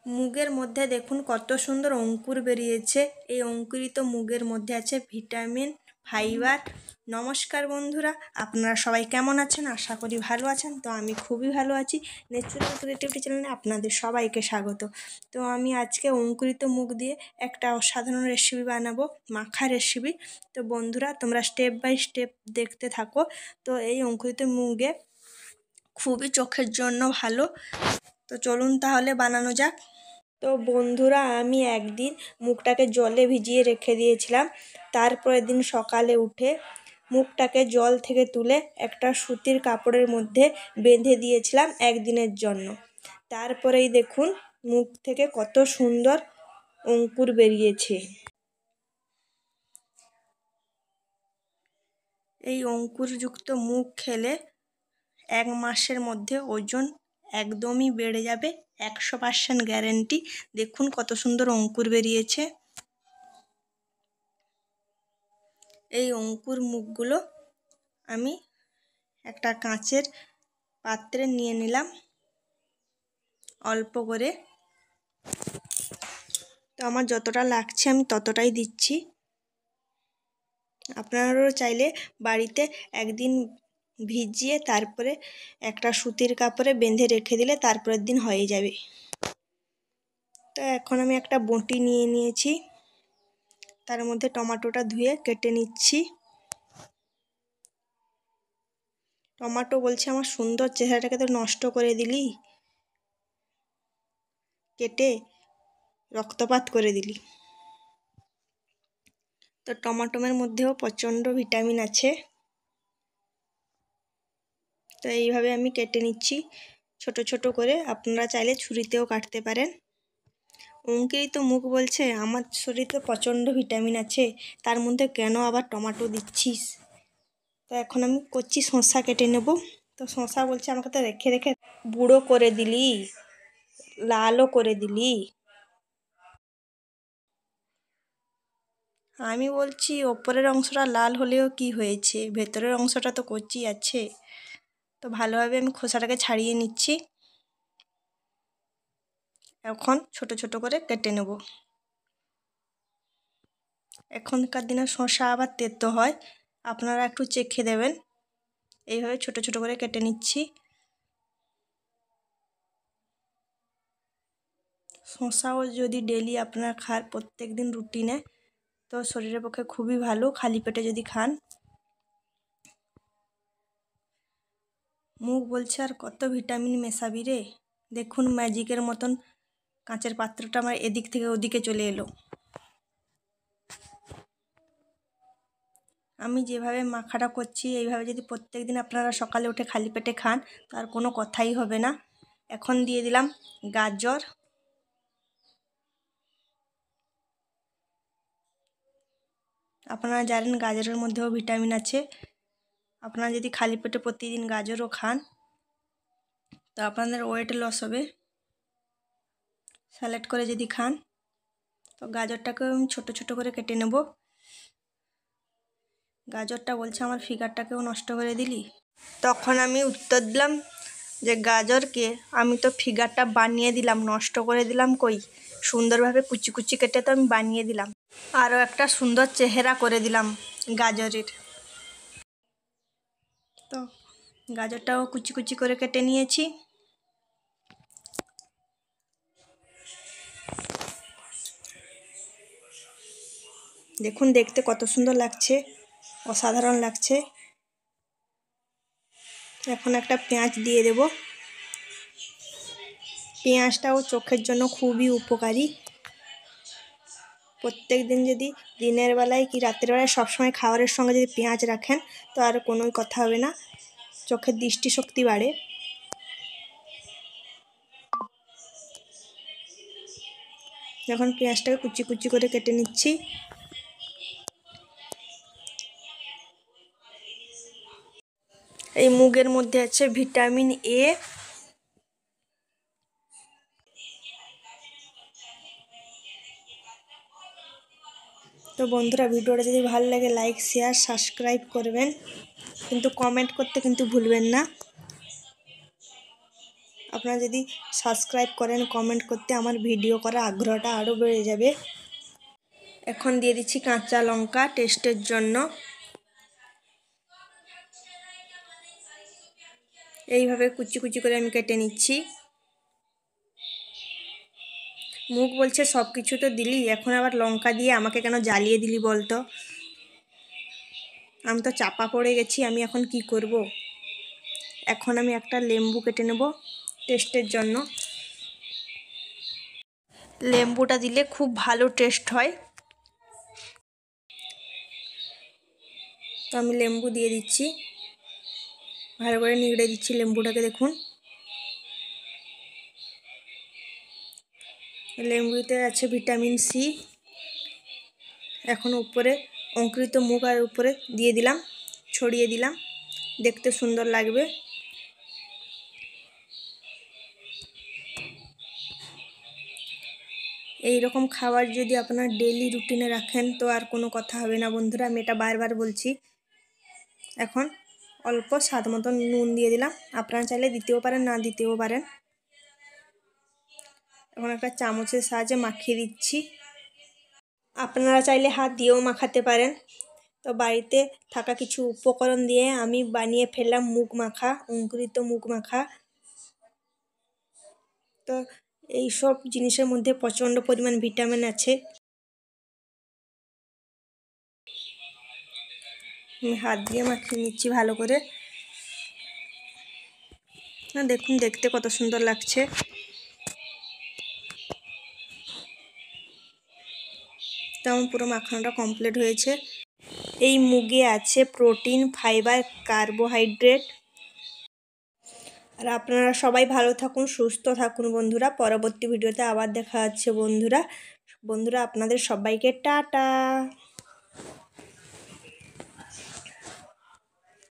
মুগের মধ্যে দেখুন কত সুন্দর অঙ্কুর বেরিয়েছে। এই অঙ্কুরিত মুগের মধ্যে আছে ভিটামিন, ফাইবার। নমস্কার বন্ধুরা, আপনারা সবাই কেমন আছেন? আশা করি ভালো আছেন। তো আমি খুবই ভালো আছি। ন্যাচুরাল ক্রিয়েটিভিটি চ্যানেলে আপনাদের সবাইকে স্বাগত। তো আমি আজকে অঙ্কুরিত মুগ দিয়ে একটা অসাধারণ রেসিপি বানাবো, মাখা রেসিপি। তো বন্ধুরা, তোমরা স্টেপ বাই স্টেপ দেখতে থাকো। তো এই অঙ্কুরিত মুগে খুবই চোখের জন্য ভালো। তো চলুন তাহলে বানানো যাক। তো বন্ধুরা, আমি একদিন মুগটাকে জলে ভিজিয়ে রেখে দিয়েছিলাম। তারপরের দিন সকালে উঠে মুগটাকে জল থেকে তুলে একটা সুতির কাপড়ের মধ্যে বেঁধে দিয়েছিলাম একদিনের জন্য। তারপরেই দেখুন মুগ থেকে কত সুন্দর অঙ্কুর বেরিয়েছে। এই অঙ্কুরযুক্ত মুগ খেলে 1 মাসের মধ্যে ওজন একদমই বেড়ে যাবে, 100% গ্যারেন্টি। দেখুন কত সুন্দর অঙ্কুর বেরিয়েছে। এই অঙ্কুর মুগগুলো আমি একটা কাঁচের পাত্রে নিয়ে নিলাম অল্প করে। তো আমার যতটা লাগছে আমি ততটাই দিচ্ছি। আপনারাও চাইলে বাড়িতে একদিন ভিজিয়ে তারপরে একটা সুতির কাপড়ে বেঁধে রেখে দিলে তারপরের দিন হয়ে যাবে। তো এখন আমি একটা বঁটি নিয়ে নিয়েছি, তার মধ্যে টমেটোটা ধুয়ে কেটে নিচ্ছি। টমেটো বলছে আমার সুন্দর চেহারাটাকে তো নষ্ট করে দিলি, কেটে রক্তপাত করে দিলি। তো টমেটোর মধ্যেও প্রচণ্ড ভিটামিন আছে। তো এইভাবে আমি কেটে নিচ্ছি ছোট ছোট করে। আপনারা চাইলে ছুরিতেও কাটতে পারেন। অঙ্কুরিত মুগ বলছে আমার শরীরে প্রচণ্ড ভিটামিন আছে, তার মধ্যে কেন আবার টমেটো দিচ্ছিস? তো এখন আমি কচ্ছি শসা কেটে নেব। তো শসা বলছে আমাকে তো রেখে রেখে বুড়ো করে দিলি, লালও করে দিলি। আমি বলছি ওপরের অংশটা লাল হলেও কি হয়েছে, ভেতরের অংশটা তো কচি আছে। তো ভালোভাবে আমি খোসাটাকে ছাড়িয়ে নিচ্ছি। এখন ছোট ছোট করে কেটে নেব। এখনকার দিনে শসা আবার তেতো হয়, আপনারা একটু চেখে দেবেন। এইভাবে ছোট ছোট করে কেটে নিচ্ছি। শসাও যদি ডেলি আপনারা খান প্রত্যেক দিন রুটিনে, তো শরীরের পক্ষে খুবই ভালো, খালি পেটে যদি খান। মুগ বলছে আর কত ভিটামিন মেশাবি রে। দেখুন ম্যাজিকের মতন কাঁচের পাত্রটা আমার এদিক থেকে ওদিকে চলে এলো। আমি যেভাবে মাখাটা করছি এইভাবে যদি প্রত্যেক দিন আপনারা সকালে উঠে খালি পেটে খান তার কোনো কথাই হবে না। এখন দিয়ে দিলাম গাজর। আপনারা জানেন গাজরের মধ্যেও ভিটামিন আছে। আপনারা যদি খালি পেটে প্রতিদিন গাজরও খান তো আপনাদের ওয়েট লস হবে। স্যালাড করে যদি খান, তো গাজরটাকেও আমি ছোটো ছোটো করে কেটে নেব। গাজরটা বলছে আমার ফিগারটাকেও নষ্ট করে দিলি। তখন আমি উত্তর দিলাম যে গাজরকে আমি তো ফিগারটা বানিয়ে দিলাম, নষ্ট করে দিলাম কই? সুন্দরভাবে কুচি কুচি কেটে তো আমি বানিয়ে দিলাম, আরও একটা সুন্দর চেহারা করে দিলাম গাজরের। তো গাজরটাও কুচি কুচি করে কেটে নিয়েছি। দেখুন দেখতে কত সুন্দর লাগছে, অসাধারণ লাগছে। এখন একটা পেঁয়াজ দিয়ে দেব। পেঁয়াজটাও চোখের জন্য খুবই উপকারী। প্রত্যেক দিন যদি দিনের বেলায় কি রাতের বেলায় সবসময় খাবারের সঙ্গে যদি পেঁয়াজ রাখেন তো আর কোনোই কথা হবে না, চোখের দৃষ্টিশক্তি বাড়ে। যখন পেঁয়াজটাকে কুচি কুচি করে কেটে নিচ্ছি। এই মুগের মধ্যে আছে ভিটামিন এ। তো বন্ধুরা, ভিডিওটা যদি ভালো লাগে লাইক শেয়ার সাবস্ক্রাইব করবেন, কিন্তু কমেন্ট করতে কিন্তু ভুলবেন না। আপনারা যদি সাবস্ক্রাইব করেন, কমেন্ট করতে আমার ভিডিও করার আগ্রহটা আরও বেড়ে যাবে। এখন দিয়ে দিচ্ছি কাঁচা লঙ্কা টেস্টের জন্য। এইভাবে কুচি কুচি করে আমি কেটে নিচ্ছি। মুখ বলছে সব কিছু তো দিলি, এখন আবার লঙ্কা দিয়ে আমাকে কেন জ্বালিয়ে দিলি বলতো? আমি তো চাপা পড়ে গেছি, আমি এখন কি করব? এখন আমি একটা লেবু কেটে নেব টেস্টের জন্য। লেবুটা দিলে খুব ভালো টেস্ট হয়। তো আমি লেবু দিয়ে দিচ্ছি, ভালো করে নিগড়ে দিচ্ছি লেবুটাকে। দেখুন লেবুতে আছে ভিটামিন সি। এখন উপরে অঙ্কুরিত মুগ আর উপরে দিয়ে দিলাম, ছড়িয়ে দিলাম, দেখতে সুন্দর লাগবে। এই রকম খাবার যদি আপনার ডেইলি রুটিনে রাখেন তো আর কোনো কথা হবে না বন্ধুরা, আমি এটা বারবার বলছি। এখন অল্প স্বাদ মতো নুন দিয়ে দিলাম, আপনারা চাইলে দিতেও পারেন, না দিতেও পারেন। এখন একটা চামচের সাহায্যে মাখিয়ে দিচ্ছি। আপনারা চাইলে হাত দিয়েও মাখাতে পারেন। তো বাড়িতে থাকা কিছু উপকরণ দিয়ে আমি বানিয়ে ফেললাম মুগ মাখা, অঙ্কুরিত মুগ মাখা। তো এই সব জিনিসের মধ্যে প্রচণ্ড পরিমাণ ভিটামিন আছে। আমি হাত দিয়ে মাখিয়ে নিচ্ছি ভালো করে। না দেখুন দেখতে কত সুন্দর লাগছে। তো আমার পুরো মাখানোটা কমপ্লিট হয়েছে। এই মুগে আছে প্রোটিন, ফাইবার, কার্বোহাইড্রেট। আর আপনারা সবাই ভালো থাকুন, সুস্থ থাকুন বন্ধুরা। পরবর্তী ভিডিওতে আবার দেখা হচ্ছে বন্ধুরা। আপনাদের সবাইকে টাটা।